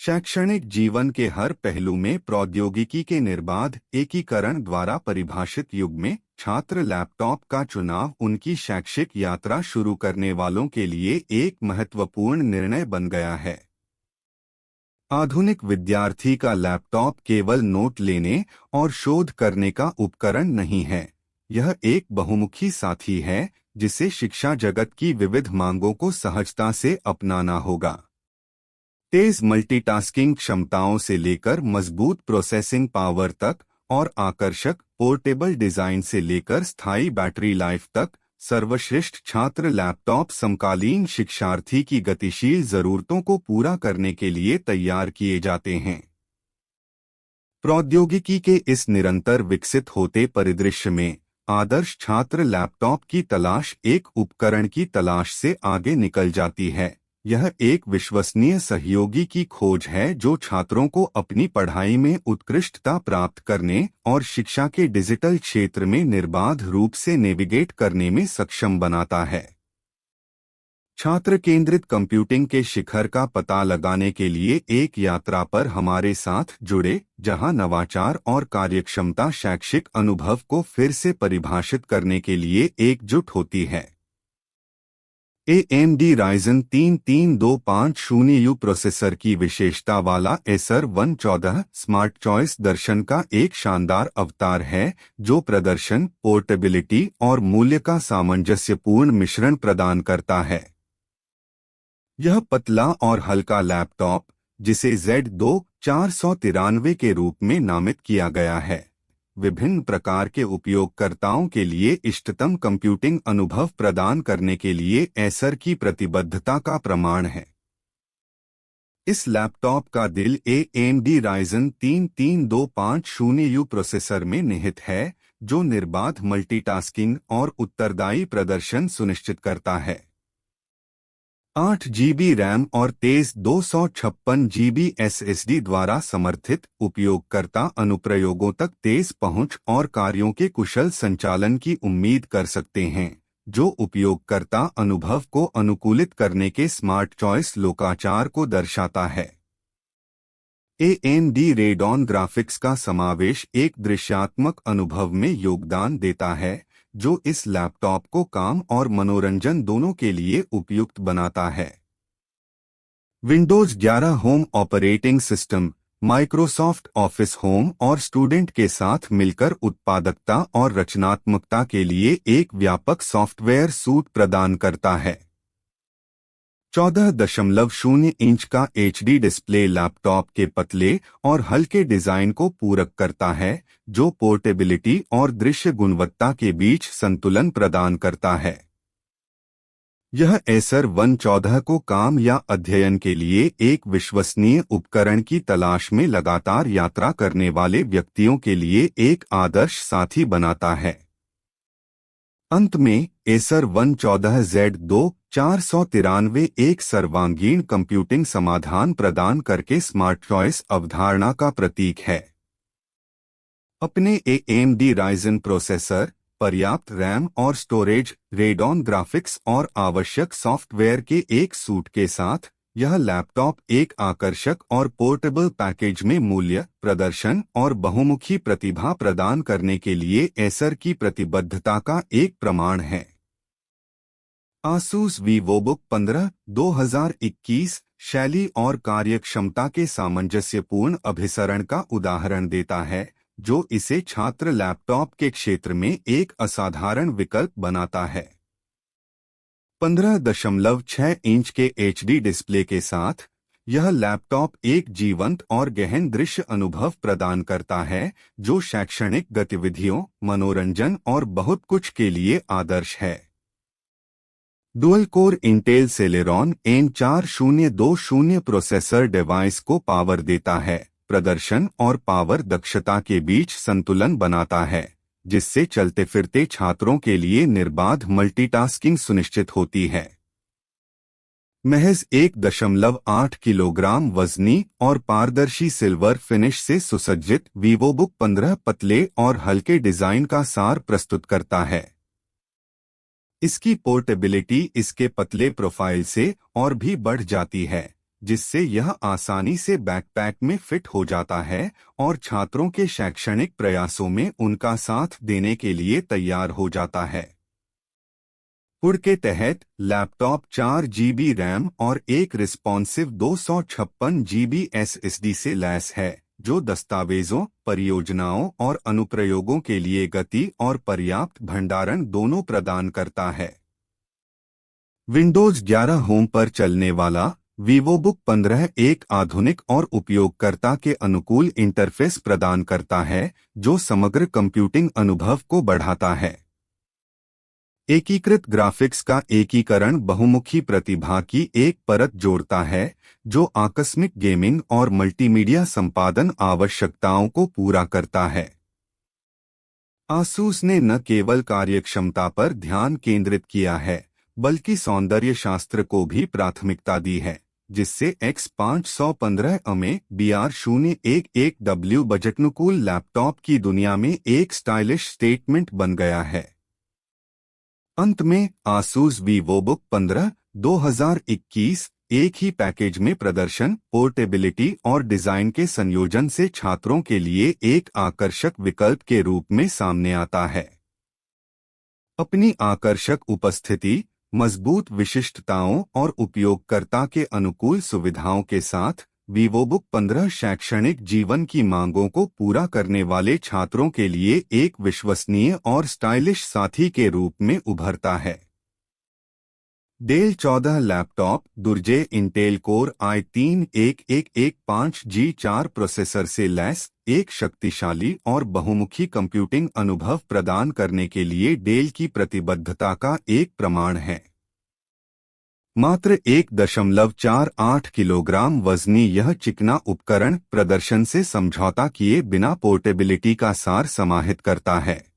शैक्षणिक जीवन के हर पहलू में प्रौद्योगिकी के निर्बाध एकीकरण द्वारा परिभाषित युग में छात्र लैपटॉप का चुनाव उनकी शैक्षिक यात्रा शुरू करने वालों के लिए एक महत्वपूर्ण निर्णय बन गया है। आधुनिक विद्यार्थी का लैपटॉप केवल नोट लेने और शोध करने का उपकरण नहीं है, यह एक बहुमुखी साथी है जिसे शिक्षा जगत की विविध मांगों को सहजता से अपनाना होगा। तेज मल्टीटास्किंग क्षमताओं से लेकर मजबूत प्रोसेसिंग पावर तक और आकर्षक पोर्टेबल डिजाइन से लेकर स्थायी बैटरी लाइफ तक, सर्वश्रेष्ठ छात्र लैपटॉप समकालीन शिक्षार्थी की गतिशील जरूरतों को पूरा करने के लिए तैयार किए जाते हैं। प्रौद्योगिकी के इस निरंतर विकसित होते परिदृश्य में आदर्श छात्र लैपटॉप की तलाश एक उपकरण की तलाश से आगे निकल जाती है। यह एक विश्वसनीय सहयोगी की खोज है जो छात्रों को अपनी पढ़ाई में उत्कृष्टता प्राप्त करने और शिक्षा के डिजिटल क्षेत्र में निर्बाध रूप से नेविगेट करने में सक्षम बनाता है। छात्र केंद्रित कंप्यूटिंग के शिखर का पता लगाने के लिए एक यात्रा पर हमारे साथ जुड़े, जहां नवाचार और कार्यक्षमता शैक्षिक अनुभव को फिर से परिभाषित करने के लिए एकजुट होती है। AMD Ryzen 3-3250U प्रोसेसर की विशेषता वाला Acer 114 स्मार्ट चॉइस दर्शन का एक शानदार अवतार है जो प्रदर्शन, पोर्टेबिलिटी और मूल्य का सामंजस्यपूर्ण मिश्रण प्रदान करता है। यह पतला और हल्का लैपटॉप, जिसे Z2 493 के रूप में नामित किया गया है, विभिन्न प्रकार के उपयोगकर्ताओं के लिए इष्टतम कंप्यूटिंग अनुभव प्रदान करने के लिए एसर की प्रतिबद्धता का प्रमाण है। इस लैपटॉप का दिल AMD Ryzen 3-3250U प्रोसेसर में निहित है, जो निर्बाध मल्टीटास्किंग और उत्तरदायी प्रदर्शन सुनिश्चित करता है। 8 GB रैम और तेज 256 GB SSD द्वारा समर्थित उपयोगकर्ता अनुप्रयोगों तक तेज पहुंच और कार्यों के कुशल संचालन की उम्मीद कर सकते हैं, जो उपयोगकर्ता अनुभव को अनुकूलित करने के स्मार्ट चॉइस लोकाचार को दर्शाता है। AMD Radeon ग्राफिक्स का समावेश एक दृश्यात्मक अनुभव में योगदान देता है, जो इस लैपटॉप को काम और मनोरंजन दोनों के लिए उपयुक्त बनाता है। Windows 11 home operating system, Microsoft office home और स्टूडेंट के साथ मिलकर उत्पादकता और रचनात्मकता के लिए एक व्यापक सॉफ्टवेयर सूट प्रदान करता है। 14.0 इंच का HD डिस्प्ले लैपटॉप के पतले और हल्के डिजाइन को पूरक करता है, जो पोर्टेबिलिटी और दृश्य गुणवत्ता के बीच संतुलन प्रदान करता है। यह Acer 114 को काम या अध्ययन के लिए एक विश्वसनीय उपकरण की तलाश में लगातार यात्रा करने वाले व्यक्तियों के लिए एक आदर्श साथी बनाता है। अंत में Acer 114 Z2 493 एक सर्वांगीण कंप्यूटिंग समाधान प्रदान करके स्मार्ट चॉइस अवधारणा का प्रतीक है। अपने AMD Ryzen प्रोसेसर, पर्याप्त रैम और स्टोरेज, Radeon ग्राफिक्स और आवश्यक सॉफ्टवेयर के एक सूट के साथ, यह लैपटॉप एक आकर्षक और पोर्टेबल पैकेज में मूल्य, प्रदर्शन और बहुमुखी प्रतिभा प्रदान करने के लिए एसर की प्रतिबद्धता का एक प्रमाण है। Asus VivoBook 15 2021 शैली और कार्यक्षमता के सामंजस्यपूर्ण अभिसरण का उदाहरण देता है, जो इसे छात्र लैपटॉप के क्षेत्र में एक असाधारण विकल्प बनाता है। 15.6 इंच के HD डिस्प्ले के साथ, यह लैपटॉप एक जीवंत और गहन दृश्य अनुभव प्रदान करता है, जो शैक्षणिक गतिविधियों, मनोरंजन और बहुत कुछ के लिए आदर्श है। Dual core Intel Celeron N4020 processor device को पावर देता है, प्रदर्शन और पावर दक्षता के बीच संतुलन बनाता है, जिससे चलते फिरते छात्रों के लिए निर्बाध मल्टीटास्किंग सुनिश्चित होती है। महज 1.8 किलोग्राम वजनी और पारदर्शी सिल्वर फिनिश से सुसज्जित VivoBook 15 पतले और हल्के डिजाइन का सार प्रस्तुत करता है। इसकी पोर्टेबिलिटी इसके पतले प्रोफाइल से और भी बढ़ जाती है, जिससे यह आसानी से बैकपैक में फिट हो जाता है और छात्रों के शैक्षणिक प्रयासों में उनका साथ देने के लिए तैयार हो जाता है। पुड के तहत लैपटॉप 4 GB रैम और एक रिस्पॉन्सिव 256 GB SSD से लैस है, जो दस्तावेजों, परियोजनाओं और अनुप्रयोगों के लिए गति और पर्याप्त भंडारण दोनों प्रदान करता है। विंडोज 11 होम पर चलने वाला वीवोबुक 15 एक आधुनिक और उपयोगकर्ता के अनुकूल इंटरफेस प्रदान करता है, जो समग्र कंप्यूटिंग अनुभव को बढ़ाता है। एकीकृत ग्राफिक्स का एकीकरण बहुमुखी प्रतिभा की एक परत जोड़ता है, जो आकस्मिक गेमिंग और मल्टीमीडिया संपादन आवश्यकताओं को पूरा करता है। आसूस ने न केवल कार्यक्षमता पर ध्यान केंद्रित किया है, बल्कि सौंदर्य शास्त्र को भी प्राथमिकता दी है, जिससे X515 में BR011W बजटनुकूल लैपटॉप की दुनिया में एक स्टाइलिश स्टेटमेंट बन गया है। अंत में आसूस वीवोबुक 15 2021 एक ही पैकेज में प्रदर्शन, पोर्टेबिलिटी और डिजाइन के संयोजन से छात्रों के लिए एक आकर्षक विकल्प के रूप में सामने आता है। अपनी आकर्षक उपस्थिति, मजबूत विशिष्टताओं और उपयोगकर्ता के अनुकूल सुविधाओं के साथ वीवोबुक 15 शैक्षणिक जीवन की मांगों को पूरा करने वाले छात्रों के लिए एक विश्वसनीय और स्टाइलिश साथी के रूप में उभरता है। डेल 14 लैपटॉप दुर्जे इंटेल कोर i3-1115G4 प्रोसेसर से लैस एक शक्तिशाली और बहुमुखी कंप्यूटिंग अनुभव प्रदान करने के लिए डेल की प्रतिबद्धता का एक प्रमाण है। मात्र 1.48 किलोग्राम वजनी यह चिकना उपकरण प्रदर्शन से समझौता किए बिना पोर्टेबिलिटी का सार समाहित करता है।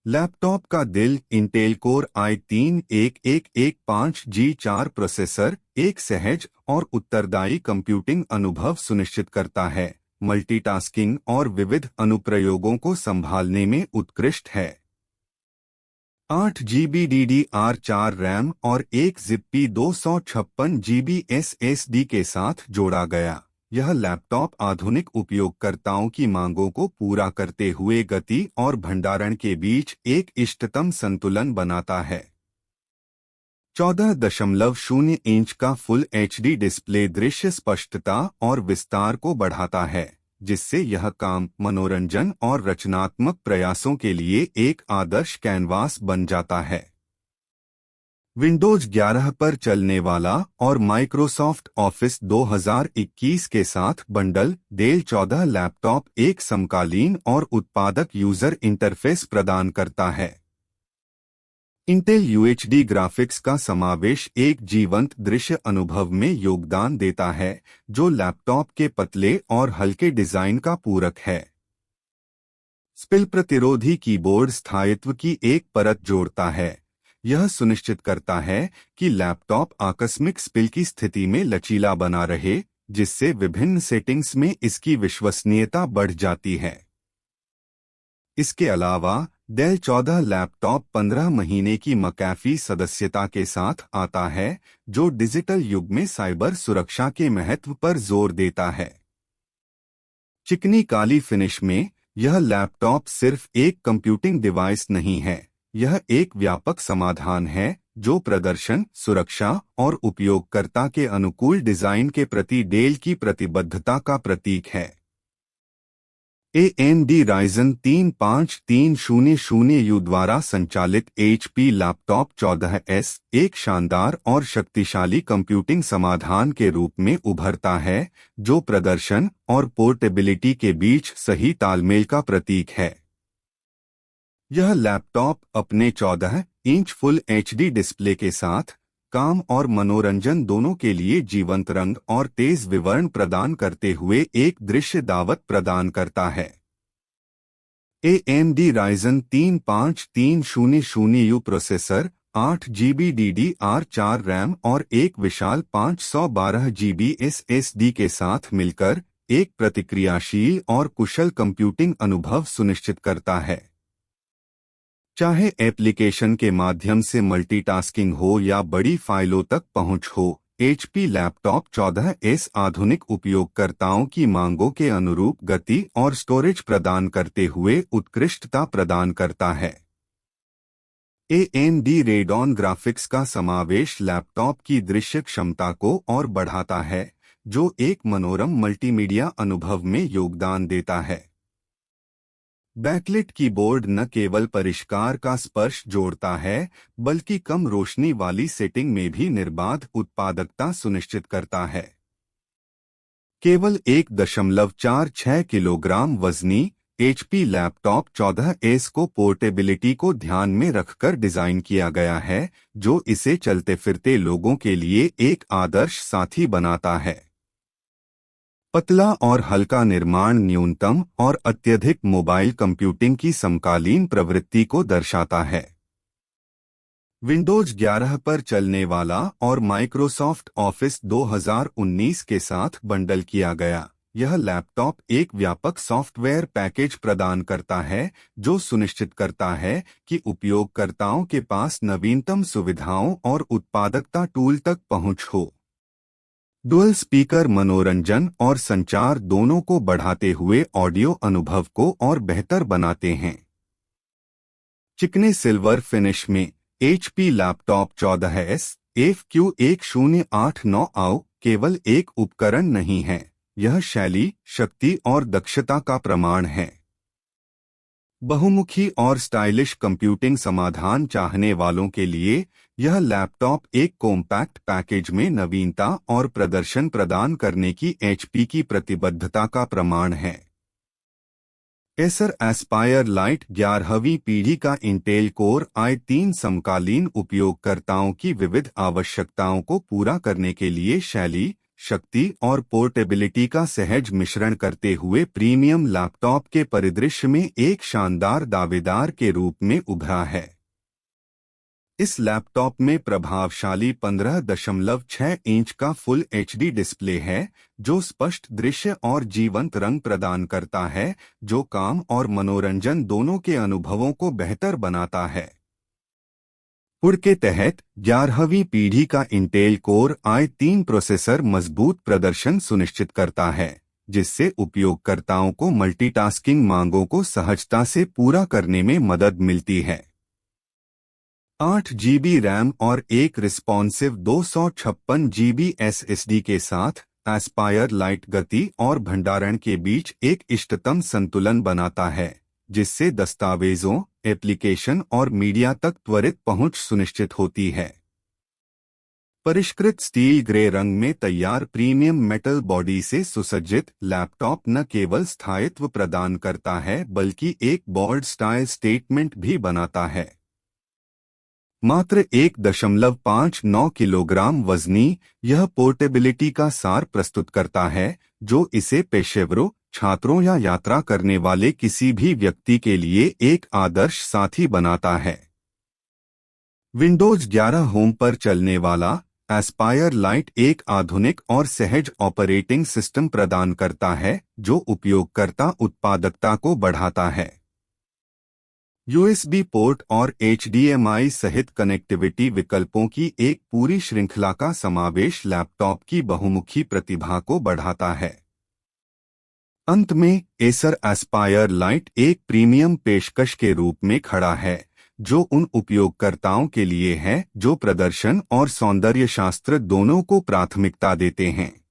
लैपटॉप का दिल इंटेल कोर i3-1115G4 प्रोसेसर एक सहज और उत्तरदायी कंप्यूटिंग अनुभव सुनिश्चित करता है, मल्टीटास्किंग और विविध अनुप्रयोगों को संभालने में उत्कृष्ट है। 8 GB DDR4 रैम और एक ZIP 256 GB SSD के साथ जोड़ा गया, यह लैपटॉप आधुनिक उपयोगकर्ताओं की मांगों को पूरा करते हुए गति और भंडारण के बीच एक इष्टतम संतुलन बनाता है। 14.0 इंच का फुल HD डिस्प्ले दृश्य स्पष्टता और विस्तार को बढ़ाता है, जिससे यह काम, मनोरंजन और रचनात्मक प्रयासों के लिए एक आदर्श कैनवास बन जाता है। विंडोज 11 पर चलने वाला और माइक्रोसॉफ्ट ऑफिस 2021 के साथ बंडल डेल 14 लैपटॉप एक समकालीन और उत्पादक यूजर इंटरफेस प्रदान करता है। इंटेल UHD ग्राफिक्स का समावेश एक जीवंत दृश्य अनुभव में योगदान देता है, जो लैपटॉप के पतले और हल्के डिजाइन का पूरक है। स्पिल प्रतिरोधी कीबोर्ड स्थायित्व की एक परत जोड़ता है। यह सुनिश्चित करता है कि लैपटॉप आकस्मिक स्पिल की स्थिति में लचीला बना रहे, जिससे विभिन्न सेटिंग्स में इसकी विश्वसनीयता बढ़ जाती है। इसके अलावा डेल 14 लैपटॉप 15 महीने की मैकेफी सदस्यता के साथ आता है, जो डिजिटल युग में साइबर सुरक्षा के महत्व पर जोर देता है। चिकनी काली फिनिश में यह लैपटॉप सिर्फ एक कंप्यूटिंग डिवाइस नहीं है, यह एक व्यापक समाधान है जो प्रदर्शन, सुरक्षा और उपयोगकर्ता के अनुकूल डिजाइन के प्रति डेल की प्रतिबद्धता का प्रतीक है। AMD Ryzen 3 5300U द्वारा संचालित HP लैपटॉप 14S एक शानदार और शक्तिशाली कंप्यूटिंग समाधान के रूप में उभरता है, जो प्रदर्शन और पोर्टेबिलिटी के बीच सही तालमेल का प्रतीक है। यह लैपटॉप अपने 14 इंच फुल HD डिस्प्ले के साथ काम और मनोरंजन दोनों के लिए जीवंत रंग और तेज विवरण प्रदान करते हुए एक दृश्य दावत प्रदान करता है। AMD Ryzen 3 5300U processor 8 GB DDR4 RAM और एक विशाल 512 GB SSD के साथ मिलकर एक प्रतिक्रियाशील और कुशल कंप्यूटिंग अनुभव सुनिश्चित करता है। चाहे एप्लीकेशन के माध्यम से मल्टीटास्किंग हो या बड़ी फाइलों तक पहुंच हो, HP लैपटॉप 14S आधुनिक उपयोगकर्ताओं की मांगों के अनुरूप गति और स्टोरेज प्रदान करते हुए उत्कृष्टता प्रदान करता है। AMD Radeon ग्राफिक्स का समावेश लैपटॉप की दृश्य क्षमता को और बढ़ाता है, जो एक मनोरम मल्टीमीडिया अनुभव में योगदान देता है। बैकलिट कीबोर्ड न केवल परिष्कार का स्पर्श जोड़ता है, बल्कि कम रोशनी वाली सेटिंग में भी निर्बाध उत्पादकता सुनिश्चित करता है। केवल 1.46 किलोग्राम वजनी HP लैपटॉप 14S को पोर्टेबिलिटी को ध्यान में रखकर डिजाइन किया गया है, जो इसे चलते फिरते लोगों के लिए एक आदर्श साथी बनाता है। पतला और हल्का निर्माण न्यूनतम और अत्यधिक मोबाइल कंप्यूटिंग की समकालीन प्रवृत्ति को दर्शाता है। विंडोज 11 पर चलने वाला और माइक्रोसॉफ्ट ऑफिस 2019 के साथ बंडल किया गया, यह लैपटॉप एक व्यापक सॉफ्टवेयर पैकेज प्रदान करता है, जो सुनिश्चित करता है कि उपयोगकर्ताओं के पास नवीनतम सुविधाओं और उत्पादकता टूल तक पहुंच हो। डुअल स्पीकर मनोरंजन और संचार दोनों को बढ़ाते हुए ऑडियो अनुभव को और बेहतर बनाते हैं। चिकने सिल्वर फिनिश में HP लैपटॉप 14S FQ1089 केवल एक उपकरण नहीं है, यह शैली, शक्ति और दक्षता का प्रमाण है। बहुमुखी और स्टाइलिश कंप्यूटिंग समाधान चाहने वालों के लिए यह लैपटॉप एक कॉम्पैक्ट पैकेज में नवीनता और प्रदर्शन प्रदान करने की HP की प्रतिबद्धता का प्रमाण है। एसर एस्पायर लाइट 11वीं पीढ़ी का इंटेल कोर i3 समकालीन उपयोगकर्ताओं की विविध आवश्यकताओं को पूरा करने के लिए शैली, शक्ति और पोर्टेबिलिटी का सहज मिश्रण करते हुए प्रीमियम लैपटॉप के परिदृश्य में एक शानदार दावेदार के रूप में उभरा है। इस लैपटॉप में प्रभावशाली 15.6 इंच का फुल HD डिस्प्ले है, जो स्पष्ट दृश्य और जीवंत रंग प्रदान करता है, जो काम और मनोरंजन दोनों के अनुभवों को बेहतर बनाता है। पुर के तहत 11वीं पीढ़ी का इंटेल कोर i3 प्रोसेसर मजबूत प्रदर्शन सुनिश्चित करता है, जिससे उपयोगकर्ताओं को मल्टीटास्किंग मांगों को सहजता से पूरा करने में मदद मिलती है। 8 GB रैम और एक रिस्पॉन्सिव 256 GB SSD के साथ एस्पायर लाइट गति और भंडारण के बीच एक इष्टतम संतुलन बनाता है, जिससे दस्तावेजों, एप्लीकेशन और मीडिया तक त्वरित पहुंच सुनिश्चित होती है। परिष्कृत स्टील ग्रे रंग में तैयार प्रीमियम मेटल बॉडी से सुसज्जित लैपटॉप न केवल स्थायित्व प्रदान करता है, बल्कि एक बोल्ड स्टाइल स्टेटमेंट भी बनाता है। मात्र 1.59 किलोग्राम वजनी, यह पोर्टेबिलिटी का सार प्रस्तुत करता है, जो इसे पेशेवरों, छात्रों या यात्रा करने वाले किसी भी व्यक्ति के लिए एक आदर्श साथी बनाता है। विंडोज 11 होम पर चलने वाला एस्पायर लाइट एक आधुनिक और सहज ऑपरेटिंग सिस्टम प्रदान करता है, जो उपयोगकर्ता उत्पादकता को बढ़ाता है। USB पोर्ट और HDMI सहित कनेक्टिविटी विकल्पों की एक पूरी श्रृंखला का समावेश लैपटॉप की बहुमुखी प्रतिभा को बढ़ाता है। अंत में एसर एस्पायर लाइट एक प्रीमियम पेशकश के रूप में खड़ा है, जो उन उपयोगकर्ताओं के लिए है जो प्रदर्शन और सौंदर्य शास्त्र दोनों को प्राथमिकता देते हैं।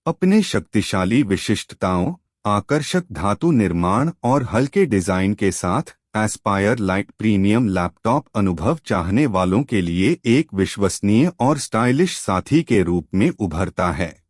अपने शक्तिशाली विशिष्टताओं, आकर्षक धातु निर्माण और हल्के डिजाइन के साथ एस्पायर लाइट प्रीमियम लैपटॉप अनुभव चाहने वालों के लिए एक विश्वसनीय और स्टाइलिश साथी के रूप में उभरता है।